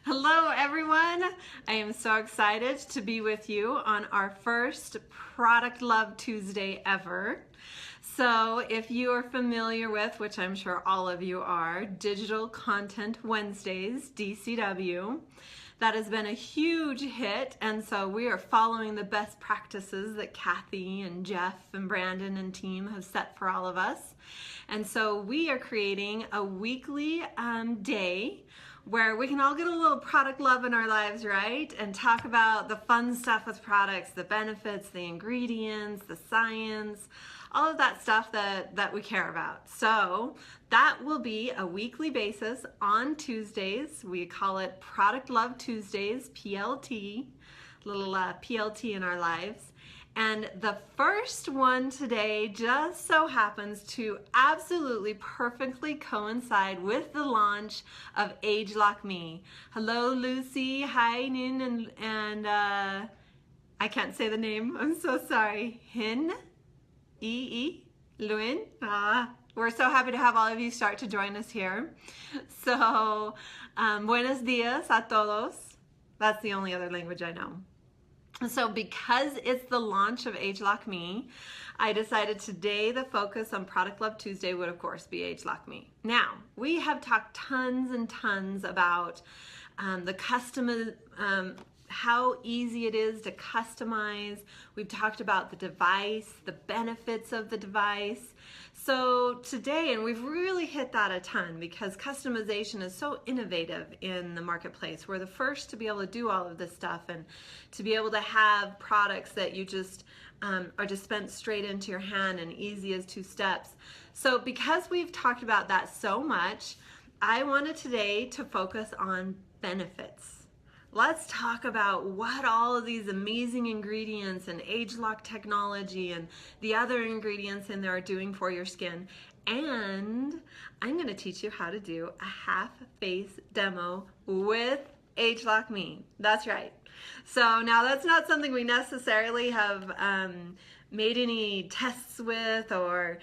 Hello everyone. I am so excited to be with you on our first Product Love Tuesday ever. So if you are familiar with, which I'm sure all of you are, Digital Content Wednesdays, DCW, that has been a huge hit, and so we are following the best practices that Kathy and Jeff and Brandon and team have set for all of us. And so we are creating a weekly day where we can all get a little product love in our lives, right? And talk about the fun stuff with products, the benefits, the ingredients, the science, all of that stuff that we care about. So that will be a weekly basis on Tuesdays. We call it Product Love Tuesdays, PLT, little PLT in our lives. And the first one today just so happens to absolutely perfectly coincide with the launch of ageLOC Me. Hello, Lucy. Hi, Nin, and I can't say the name. I'm so sorry. Hin, Luin. We're so happy to have all of you start to join us here. So, buenos dias a todos. That's the only other language I know. So because it's the launch of ageLOC Me, I decided today the focus on Product Love Tuesday would of course be ageLOC Me. Now, we have talked tons and tons about the custom, how easy it is to customize. We've talked about the device, the benefits of the device. So today, and we've really hit that a ton because customization is so innovative in the marketplace. We're the first to be able to do all of this stuff and to be able to have products that you just are dispensed straight into your hand and easy as 2 steps. So because we've talked about that so much, I wanted today to focus on benefits. Let's talk about what all of these amazing ingredients and ageLOC technology and the other ingredients in there are doing for your skin. And I'm going to teach you how to do a half-face demo with ageLOC Me. That's right. So now that's not something we necessarily have made any tests with or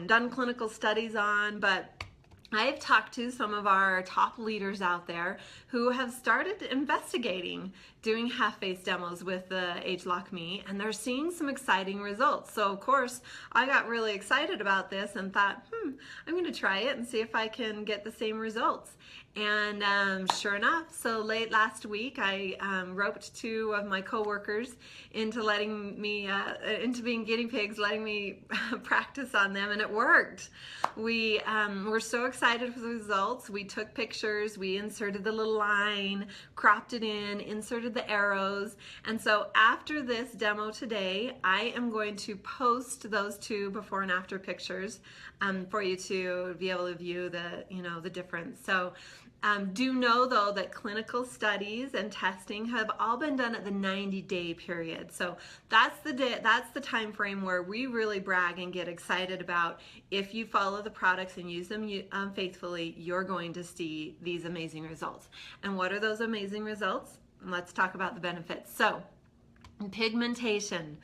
done clinical studies on, but I've talked to some of our top leaders out there who have started investigating doing half-face demos with the ageLOC Me, and they're seeing some exciting results. So of course, I got really excited about this and thought, I'm going to try it and see if I can get the same results. And sure enough, so late last week, I roped 2 of my coworkers into letting me, into being guinea pigs, letting me practice on them, and it worked. We were so excited with the results. We took pictures, we inserted the little line, cropped it in, inserted the arrows, and so after this demo today, I am going to post those 2 before and after pictures for you to be able to view the, the difference. So do know though that clinical studies and testing have all been done at the 90-day period. So that's the time frame where we really brag and get excited about if you follow the products and use them faithfully, you're going to see these amazing results. And what are those amazing results? Let's talk about the benefits. So, pigmentation.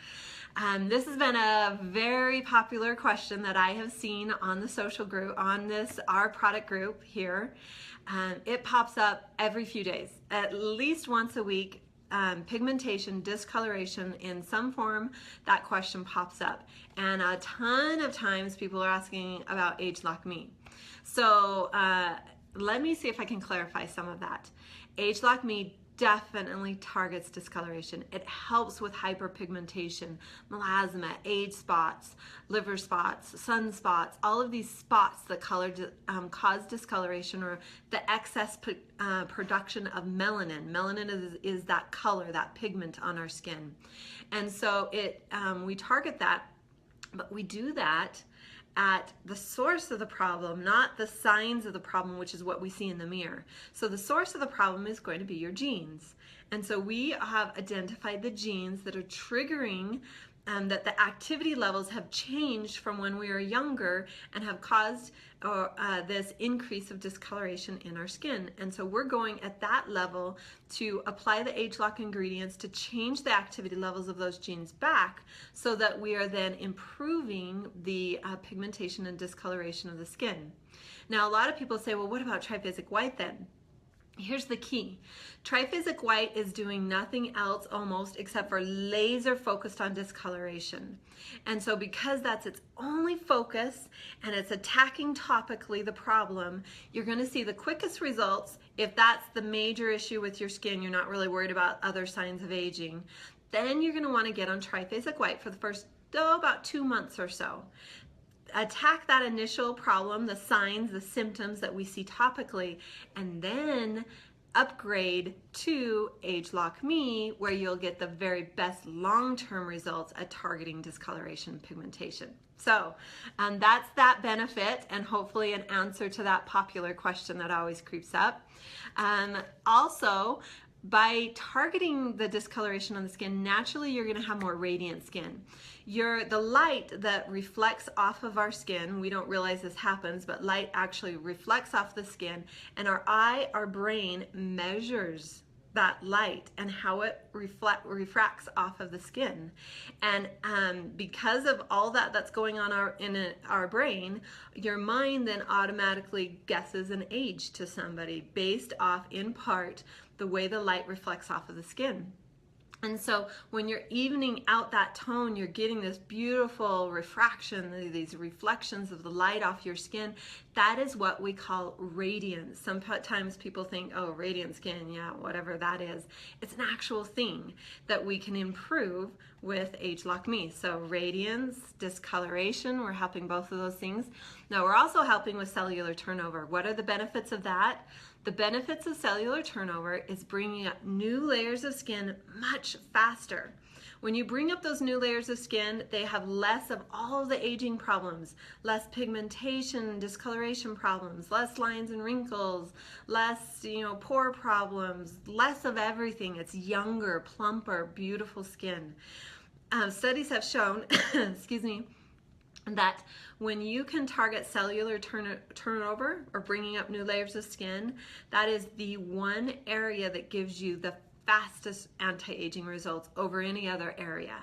This has been a very popular question that I have seen on the social group, on our product group here. It pops up every few days, at least once a week. Pigmentation, discoloration in some form, that question pops up. And a ton of times people are asking about ageLOC Me. So let me see if I can clarify some of that. ageLOC Me definitely targets discoloration. It helps with hyperpigmentation, melasma, age spots, liver spots, sunspots, all of these spots that cause discoloration or the excess production of melanin. Melanin is that color, that pigment on our skin. And so we target that, but we do that at the source of the problem, not the signs of the problem, which is what we see in the mirror. So the source of the problem is going to be your genes. And so we have identified the genes that are triggering that the activity levels have changed from when we were younger and have caused this increase of discoloration in our skin. And so we're going at that level to apply the ageLOC ingredients to change the activity levels of those genes back so that we are then improving the pigmentation and discoloration of the skin. Now, a lot of people say, well, what about triphasic white then? Here's the key. Triphasic white is doing nothing else almost except for laser focused on discoloration. And so because that's its only focus and it's attacking topically the problem, you're going to see the quickest results. If that's the major issue with your skin, you're not really worried about other signs of aging, then you're going to want to get on triphasic white for the first about 2 months or so. Attack that initial problem, the signs, the symptoms that we see topically, and then upgrade to ageLOC Me, where you'll get the very best long-term results at targeting discoloration and pigmentation. So that's that benefit, and hopefully an answer to that popular question that always creeps up. Also, by targeting the discoloration on the skin, naturally you're going to have more radiant skin. The light that reflects off of our skin, we don't realize this happens, but light actually reflects off the skin, and our brain measures that light and how it refracts off of the skin. And because of all that's going on in our brain, your mind then automatically guesses an age to somebody based off, in part, the way the light reflects off of the skin. And so when you're evening out that tone, you're getting this beautiful refraction, these reflections of the light off your skin. That is what we call radiance. Sometimes people think, oh, radiant skin, yeah, whatever that is. It's an actual thing that we can improve with ageLOC Me. So radiance, discoloration, we're helping both of those things. Now we're also helping with cellular turnover. What are the benefits of that? The benefits of cellular turnover is bringing up new layers of skin much faster. When you bring up those new layers of skin, they have less of all of the aging problems, less pigmentation, discoloration problems, less lines and wrinkles, less, pore problems, less of everything. It's younger, plumper, beautiful skin. Studies have shown, excuse me, that when you can target cellular turnover or bringing up new layers of skin, that is the one area that gives you the fastest anti-aging results over any other area.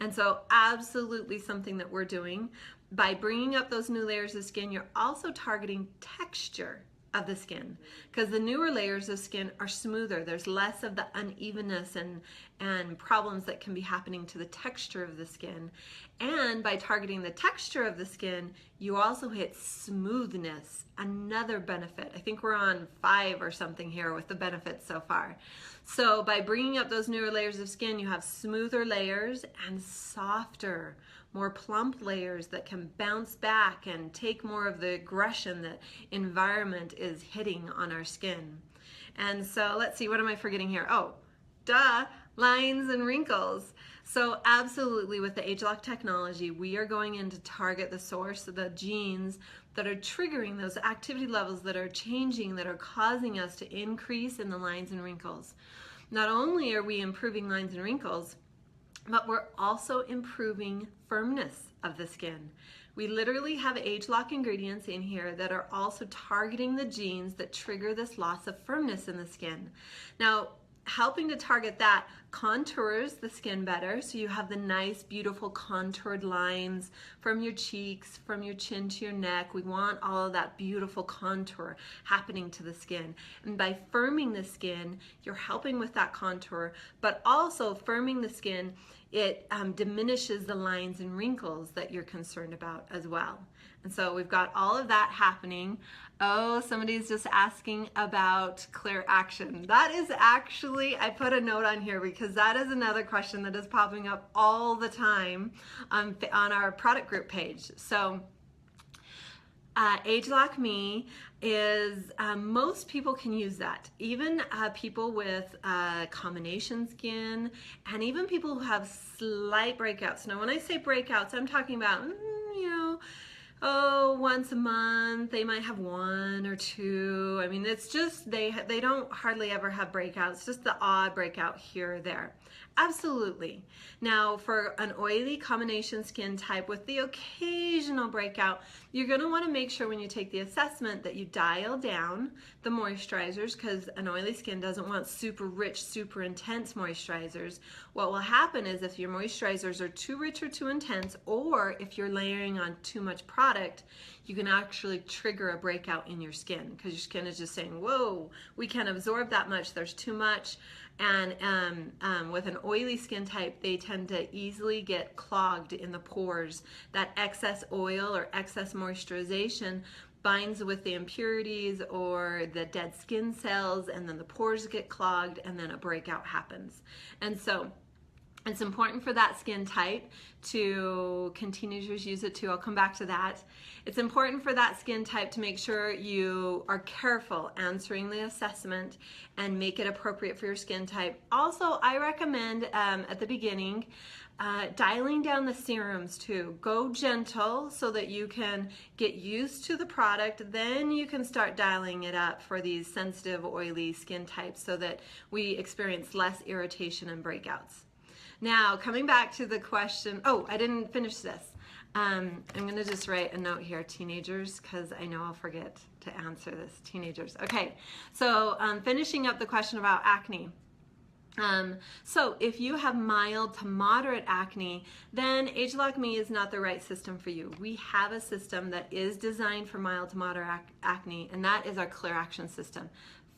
And so absolutely something that we're doing. By bringing up those new layers of skin, you're also targeting texture of the skin, because the newer layers of skin are smoother. There's less of the unevenness and problems that can be happening to the texture of the skin. And by targeting the texture of the skin, you also hit smoothness, another benefit. I think we're on 5 or something here with the benefits so far. So by bringing up those newer layers of skin, you have smoother layers and softer, more plump layers that can bounce back and take more of the aggression that environment is hitting on our skin. And so let's see, what am I forgetting here? Oh, duh, lines and wrinkles. So absolutely, with the ageLOC technology, we are going in to target the source of the genes that are triggering those activity levels that are changing, that are causing us to increase in the lines and wrinkles. Not only are we improving lines and wrinkles, but we're also improving firmness of the skin. We literally have ageLOC ingredients in here that are also targeting the genes that trigger this loss of firmness in the skin. Now, helping to target that contours the skin better, so you have the nice, beautiful contoured lines from your cheeks, from your chin to your neck. We want all of that beautiful contour happening to the skin. And by firming the skin, you're helping with that contour, but also firming the skin, it diminishes the lines and wrinkles that you're concerned about as well. And so we've got all of that happening. Oh, somebody's just asking about clear action. That is actually, I put a note on here because that is another question that is popping up all the time on our product group page. So ageLOC Me is, most people can use that. Even people with combination skin, and even people who have slight breakouts. Now when I say breakouts, I'm talking about, once a month, they might have 1 or 2. I mean, it's just, they don't hardly ever have breakouts, just the odd breakout here or there. Absolutely. Now, for an oily combination skin type with the occasional breakout, you're going to want to make sure when you take the assessment that you dial down the moisturizers, because an oily skin doesn't want super rich, super intense moisturizers. What will happen is if your moisturizers are too rich or too intense, or if you're layering on too much product, product, you can actually trigger a breakout in your skin because your skin is just saying, whoa, we can't absorb that much, there's too much. And with an oily skin type, they tend to easily get clogged in the pores. That excess oil or excess moisturization binds with the impurities or the dead skin cells, and then the pores get clogged, and then a breakout happens. And so it's important for that skin type to, teenagers use it too, I'll come back to that. It's important for that skin type to make sure you are careful answering the assessment and make it appropriate for your skin type. Also, I recommend at the beginning, dialing down the serums too. Go gentle so that you can get used to the product, then you can start dialing it up for these sensitive, oily skin types so that we experience less irritation and breakouts. Now, coming back to the question, oh, I didn't finish this. I'm going to just write a note here, teenagers, because I know I'll forget to answer this, teenagers. Okay, so finishing up the question about acne. So if you have mild to moderate acne, then ageLOC Me is not the right system for you. We have a system that is designed for mild to moderate acne, and that is our Clear Action system.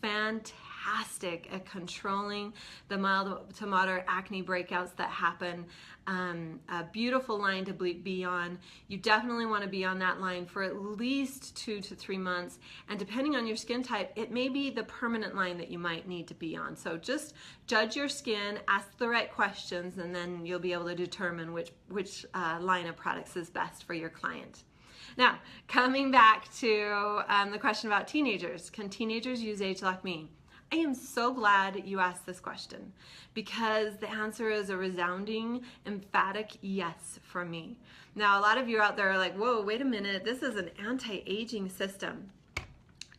Fantastic at controlling the mild to moderate acne breakouts that happen. A beautiful line to be on. You definitely want to be on that line for at least 2 to 3 months, and depending on your skin type, it may be the permanent line that you might need to be on. So just judge your skin, ask the right questions, and then you'll be able to determine which line of products is best for your client. Now, coming back to the question about teenagers, can teenagers use ageLOC Me? I am so glad you asked this question because the answer is a resounding, emphatic yes from me. Now, a lot of you out there are like, whoa, wait a minute, this is an anti-aging system.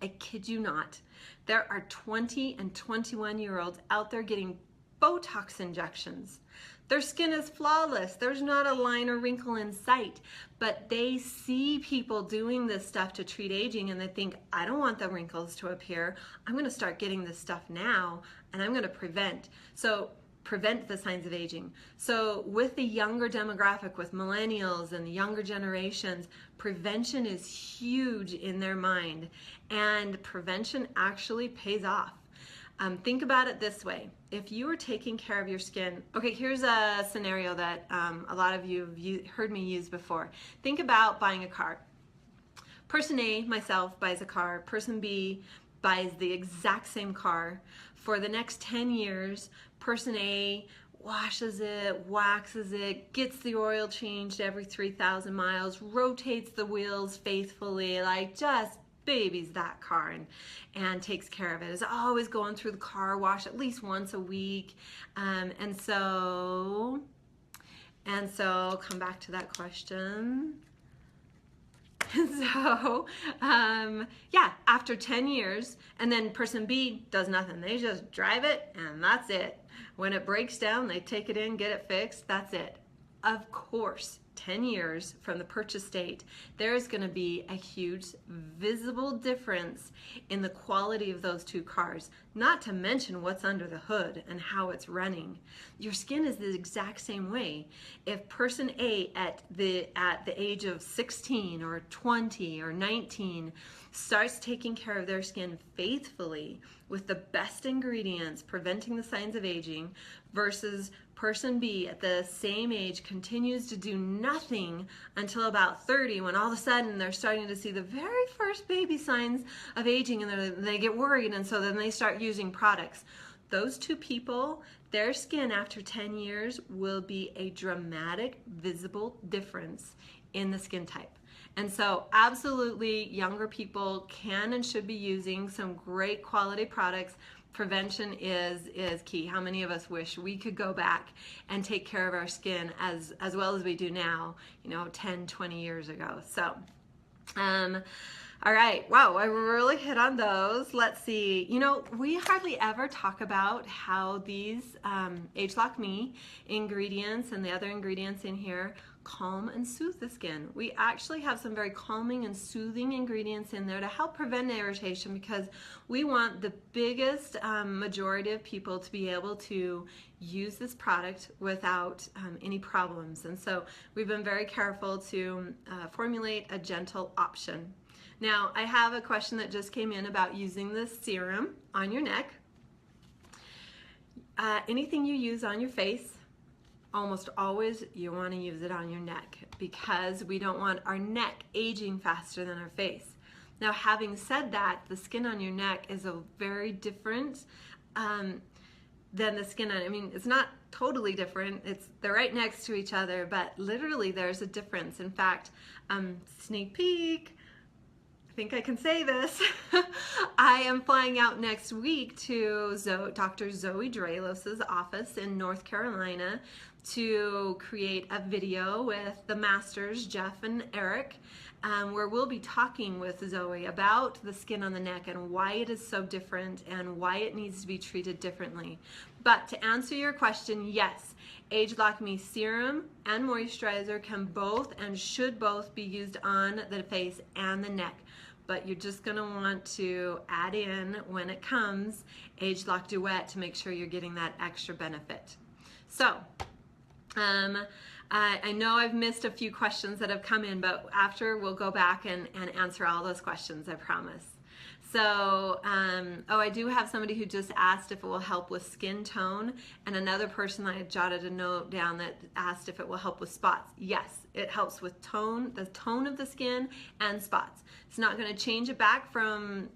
I kid you not. There are 20 and 21-year-olds out there getting Botox injections. Their skin is flawless. There's not a line or wrinkle in sight, but they see people doing this stuff to treat aging and they think, I don't want the wrinkles to appear. I'm going to start getting this stuff now and I'm going to prevent the signs of aging. So with the younger demographic, with millennials and the younger generations, prevention is huge in their mind, and prevention actually pays off. Think about it this way. If you are taking care of your skin, okay, here's a scenario that a lot of you have heard me use before. Think about buying a car. Person A, myself, buys a car. Person B buys the exact same car. For the next 10 years, person A washes it, waxes it, gets the oil changed every 3,000 miles, rotates the wheels faithfully, like just babies that car and takes care of it. Is always going through the car wash at least once a week. And so come back to that question. So yeah, after 10 years, and then person B does nothing. They just drive it and that's it. When it breaks down, they take it in, get it fixed, that's it. Of course, 10 years from the purchase date, there's going to be a huge visible difference in the quality of those two cars, not to mention what's under the hood and how it's running. Your skin is the exact same way. If person A at the age of 16 or 20 or 19 starts taking care of their skin faithfully with the best ingredients, preventing the signs of aging, versus person B at the same age continues to do nothing until about 30, when all of a sudden they're starting to see the very first baby signs of aging, and they get worried, and so then they start using products. Those two people, their skin after 10 years will be a dramatic, visible difference in the skin type. And so absolutely, younger people can and should be using some great quality products. Prevention is key. How many of us wish we could go back and take care of our skin as well as we do now, 10, 20 years ago? So, all right, wow, I really hit on those. Let's see, we hardly ever talk about how these ageLOC Me ingredients and the other ingredients in here calm and soothe the skin. We actually have some very calming and soothing ingredients in there to help prevent irritation, because we want the biggest majority of people to be able to use this product without any problems. And so we've been very careful to formulate a gentle option. Now, I have a question that just came in about using this serum on your neck. Anything you use on your face, almost always you want to use it on your neck, because we don't want our neck aging faster than our face. Now, having said that, the skin on your neck is a very different than the skin on, I mean, it's not totally different. They're right next to each other, but literally there's a difference. In fact, sneak peek, I think I can say this. I am flying out next week to Dr. Zoe Dralos' office in North Carolina to create a video with the masters, Jeff and Eric, where we'll be talking with Zoe about the skin on the neck and why it is so different and why it needs to be treated differently. But to answer your question, yes, ageLOC Me Serum and Moisturizer can both and should both be used on the face and the neck. But you're just going to want to add in, when it comes, ageLOC Duet to make sure you're getting that extra benefit. So, I know I've missed a few questions that have come in, but after we'll go back and answer all those questions, I promise. So, oh, I do have somebody who just asked if it will help with skin tone, and another person I had jotted a note down that asked if it will help with spots. Yes, it helps with tone, the tone of the skin and spots. It's not going to change it back from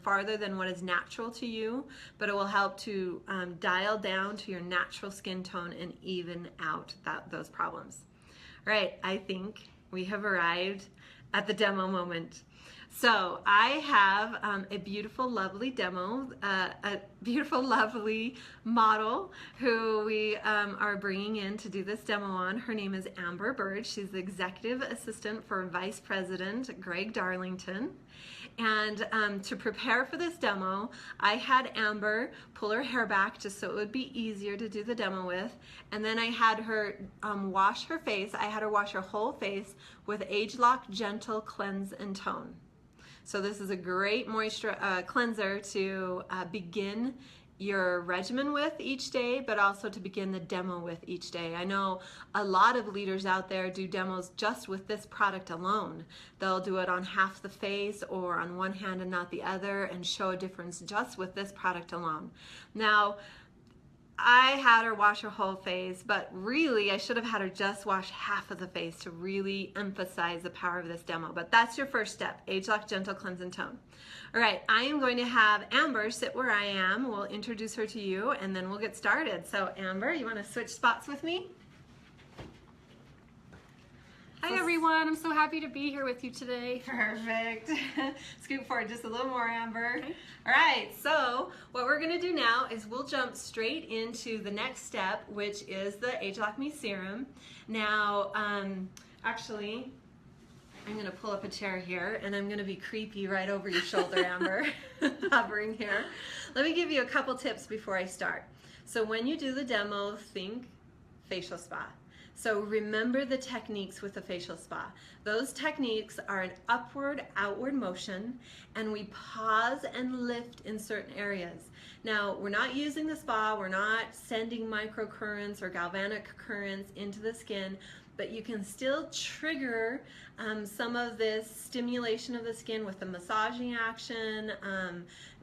farther than what is natural to you, but it will help to dial down to your natural skin tone and even out those problems. All right, I think we have arrived at the demo moment. So I have a beautiful, lovely demo, a beautiful, lovely model who we are bringing in to do this demo on. Her name is Amber Bird. She's the executive assistant for Vice President Greg Darlington. And to prepare for this demo, I had Amber pull her hair back just so it would be easier to do the demo with. And then I had her wash her face. I had her wash her whole face with ageLOC Gentle Cleanse and Tone. So this is a great moisture cleanser to begin your regimen with each day, but also to begin the demo with each day. I know a lot of leaders out there do demos just with this product alone. They'll do it on half the face or on one hand and not the other and show a difference just with this product alone. Now, I had her wash her whole face, but really I should have had her just wash half of the face to really emphasize the power of this demo. But that's your first step, ageLOC Gentle Cleanse and Tone. All right, I am going to have Amber sit where I am. We'll introduce her to you and then we'll get started. So Amber, you want to switch spots with me? Hi everyone, I'm so happy to be here with you today. Perfect. Scoot forward just a little more, Amber. Okay. All right, so what we're going to do now is we'll jump straight into the next step, which is the ageLOC Me Serum. Now, actually, I'm going to pull up a chair here and I'm going to be creepy right over your shoulder, Amber, hovering here. Let me give you a couple tips before I start. So when you do the demo, think facial spa. So remember the techniques with the facial spa. Those techniques are an upward, outward motion, and we pause and lift in certain areas. Now, we're not using the spa, we're not sending microcurrents or galvanic currents into the skin, but you can still trigger some of this stimulation of the skin with the massaging action,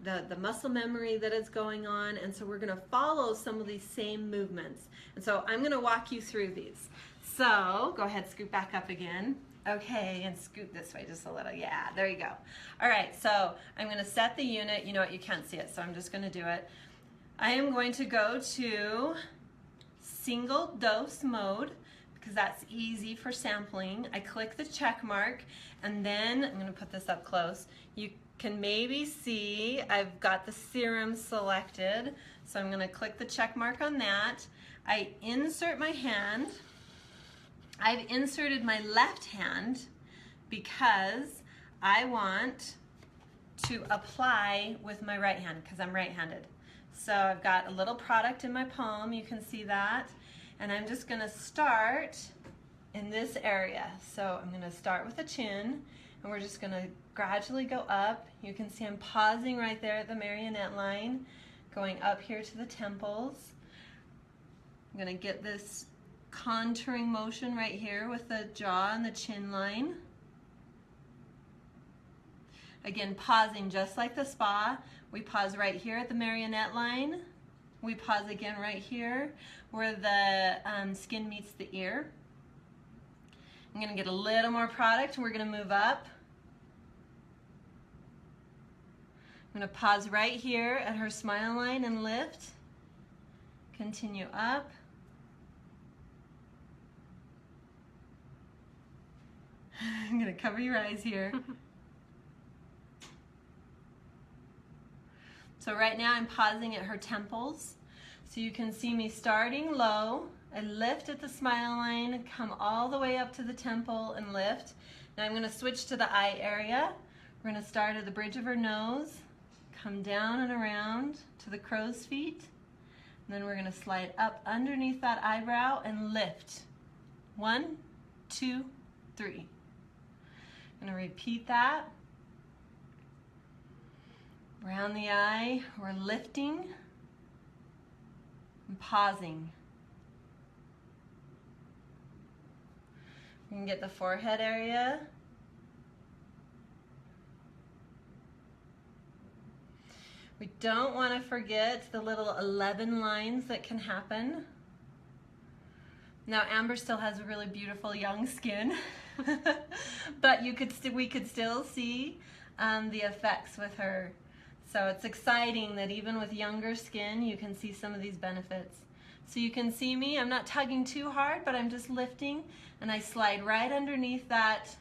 the muscle memory that is going on, and so we're going to follow some of these same movements. And so I'm going to walk you through these. So go ahead, scoot back up again. Okay, and scoot this way just a little. Yeah, there you go. All right, so I'm going to set the unit. You know what, you can't see it, so I'm just going to do it. I am going to go to single dose mode, because that's easy for sampling. I click the check mark, and then I'm going to put this up close. You can maybe see I've got the serum selected, so I'm going to click the check mark on that. I insert my hand. I've inserted my left hand because I want to apply with my right hand because I'm right-handed. So I've got a little product in my palm, you can see that. And I'm just going to start in this area. So I'm going to start with the chin, and we're just going to gradually go up. You can see I'm pausing right there at the marionette line, going up here to the temples. I'm going to get this contouring motion right here with the jaw and the chin line. Again, pausing just like the spa. We pause right here at the marionette line. We pause again right here where the skin meets the ear. I'm going to get a little more product. We're going to move up. I'm going to pause right here at her smile line and lift. Continue up. I'm going to cover your eyes here. So right now I'm pausing at her temples. So you can see me starting low. I lift at the smile line, come all the way up to the temple and lift. Now I'm going to switch to the eye area. We're going to start at the bridge of her nose, come down and around to the crow's feet. And then we're going to slide up underneath that eyebrow and lift. 1, 2, 3. I'm going to repeat that. Around the eye, we're lifting and pausing. You can get the forehead area. We don't want to forget the little 11 lines that can happen. Now Amber still has a really beautiful young skin, but we could still see the effects with her. So it's exciting that even with younger skin, you can see some of these benefits. So you can see me, I'm not tugging too hard, but I'm just lifting, and I slide right underneath that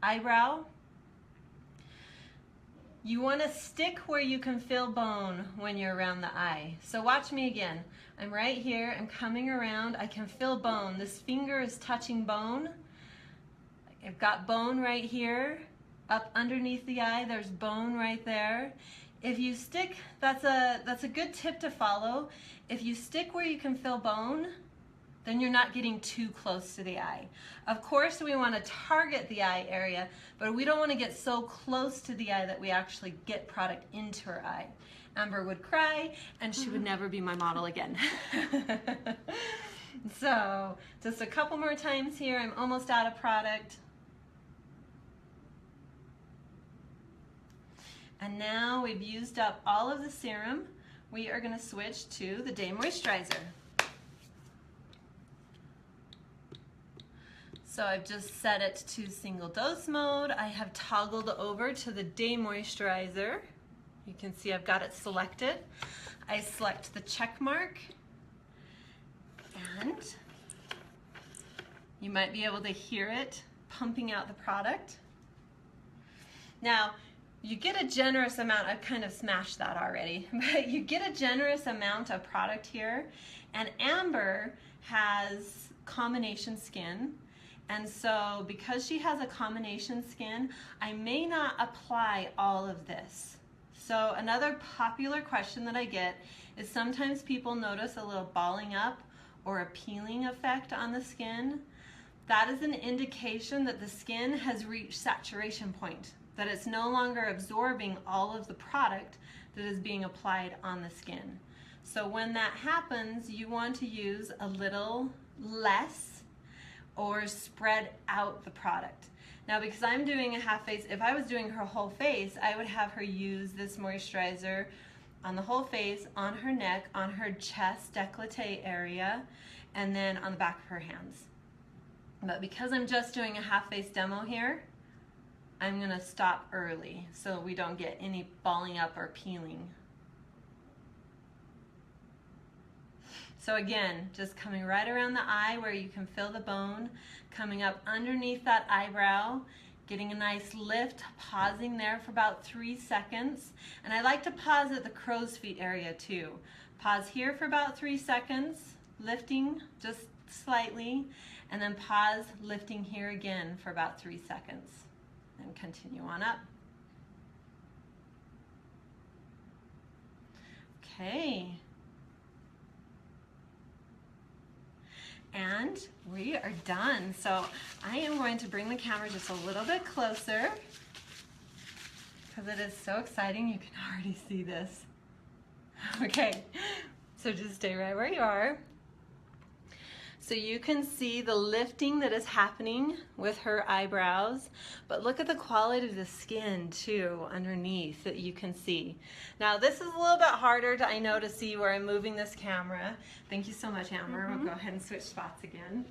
eyebrow. You want to stick where you can feel bone when you're around the eye. So watch me again. I'm right here, I'm coming around, I can feel bone. This finger is touching bone. I've got bone right here. Up underneath the eye, there's bone right there. If you stick, that's a good tip to follow. If you stick where you can feel bone, then you're not getting too close to the eye. Of course, we want to target the eye area, but we don't want to get so close to the eye that we actually get product into her eye. Amber would cry, and she would never be my model again. So, just a couple more times here. I'm almost out of product. And now we've used up all of the serum. We are going to switch to the Day Moisturizer. So I've just set it to single dose mode. I have toggled over to the Day Moisturizer. You can see I've got it selected. I select the check mark, and you might be able to hear it pumping out the product. Now, you get a generous amount, I've kind of smashed that already, but you get a generous amount of product here, and Amber has combination skin, and so because she has a combination skin, I may not apply all of this. So another popular question that I get is sometimes people notice a little balling up or a peeling effect on the skin. That is an indication that the skin has reached saturation point, that it's no longer absorbing all of the product that is being applied on the skin. So when that happens, you want to use a little less or spread out the product. Now, because I'm doing a half face, if I was doing her whole face, I would have her use this moisturizer on the whole face, on her neck, on her chest, décolleté area, and then on the back of her hands. But because I'm just doing a half face demo here, I'm going to stop early so we don't get any balling up or peeling. So again, just coming right around the eye where you can feel the bone, coming up underneath that eyebrow, getting a nice lift, pausing there for about 3 seconds. And I like to pause at the crow's feet area too. Pause here for about 3 seconds, lifting just slightly, and then pause, lifting here again for about 3 seconds. And continue on up. Okay. And we are done. So I am going to bring the camera just a little bit closer because it is so exciting. You can already see this. Okay, so just stay right where you are. So you can see the lifting that is happening with her eyebrows, but look at the quality of the skin too underneath that you can see. Now this is a little bit harder to, I know, to see where I'm moving this camera. Thank you so much, Amber. We'll go ahead and switch spots again.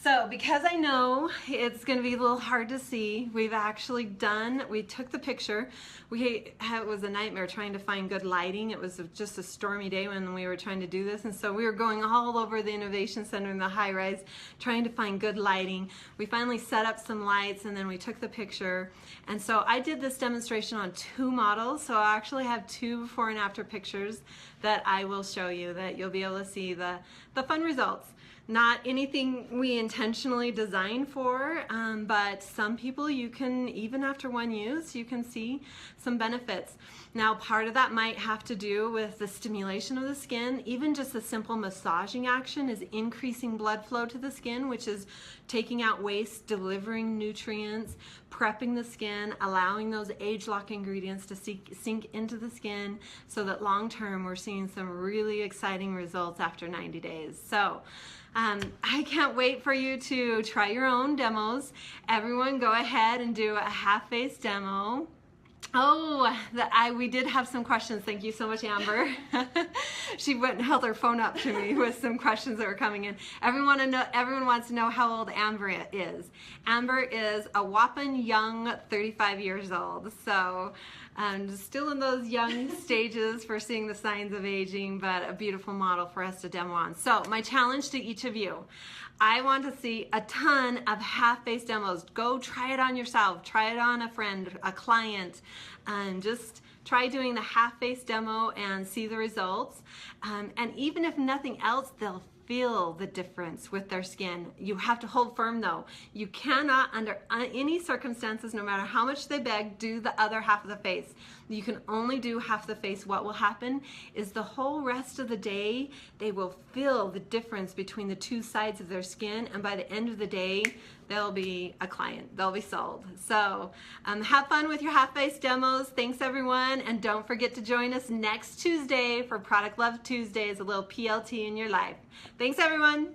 So because I know it's going to be a little hard to see, we took the picture. It was a nightmare trying to find good lighting. It was just a stormy day when we were trying to do this, and so we were going all over the Innovation Center in the high-rise trying to find good lighting. We finally set up some lights and then we took the picture. And so I did this demonstration on 2 models, so I actually have 2 before and after pictures that I will show you, that you'll be able to see the fun results. Not anything we intentionally designed for, but some people, you can, even after 1 use, you can see some benefits. Now, part of that might have to do with the stimulation of the skin. Even just a simple massaging action is increasing blood flow to the skin, which is taking out waste, delivering nutrients, prepping the skin, allowing those ageLOC ingredients to sink into the skin, so that long term we're seeing some really exciting results after 90 days. So I can't wait for you to try your own demos. Everyone go ahead and do a half-face demo. Oh, we did have some questions. Thank you so much, Amber. She went and held her phone up to me with some questions that were coming in. Everyone wants to know how old Amber is. Amber is a whopping young 35 years old. So still in those young stages for seeing the signs of aging, but a beautiful model for us to demo on. So my challenge to each of you, I want to see a ton of half-face demos. Go try it on yourself, try it on a friend, a client, and just try doing the half-face demo and see the results. And even if nothing else, they'll feel the difference with their skin. You have to hold firm though. You cannot, under any circumstances, no matter how much they beg, do the other half of the face. You can only do half the face. What will happen is the whole rest of the day, they will feel the difference between the 2 sides of their skin, and by the end of the day, they'll be a client. They'll be sold. So have fun with your half-face demos. Thanks everyone, and don't forget to join us next Tuesday for Product Love Tuesdays, a little PLT in your life. Thanks everyone.